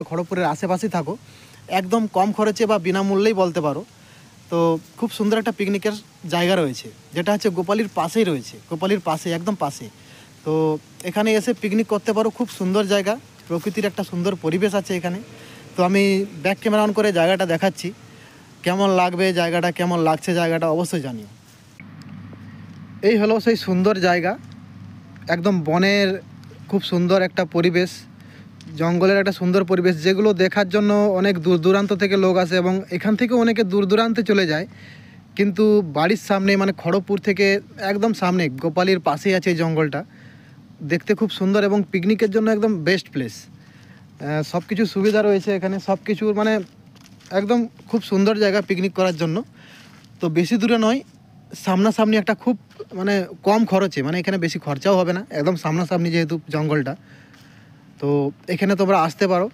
খড়গপুরের আশেপাশেই থাকো, একদম কম খরচে বা বিনামূল্যেই বলতে পারো। তো খুব সুন্দর একটা পিকনিকের জায়গা রয়েছে, যেটা হচ্ছে গোপালীর পাশেই রয়েছে, গোপালীর পাশে একদম পাশে। তো এখানে এসে পিকনিক করতে পারো, খুব সুন্দর জায়গা, প্রকৃতির একটা সুন্দর পরিবেশ আছে এখানে। তো আমি ব্যাক ক্যামেরা অন করে জায়গাটা দেখাচ্ছি, কেমন লাগবে জায়গাটা, কেমন লাগছে জায়গাটা অবশ্যই জানিও। এই হলো সেই সুন্দর জায়গা, একদম বনের খুব সুন্দর একটা পরিবেশ, জঙ্গলের একটা সুন্দর পরিবেশ, যেগুলো দেখার জন্য অনেক দূর দূরান্ত থেকে লোক আসে এবং এখান থেকে অনেকে দূর দূরান্তে চলে যায়। কিন্তু বাড়ির সামনে মানে খড়গপুর থেকে একদম সামনে গোপালীর পাশেই আছে এই জঙ্গলটা, দেখতে খুব সুন্দর এবং পিকনিকের জন্য একদম বেস্ট প্লেস। সব কিছু সুবিধা রয়েছে এখানে, সব কিছুর মানে একদম খুব সুন্দর জায়গা পিকনিক করার জন্য। তো বেশি দূরে নয়, সামনাসামনি একটা খুব মানে কম খরচে, মানে এখানে বেশি খরচাও হবে না, একদম সামনাসামনি যেহেতু জঙ্গলটা। তো এখানে তোমরা আসতে পারো।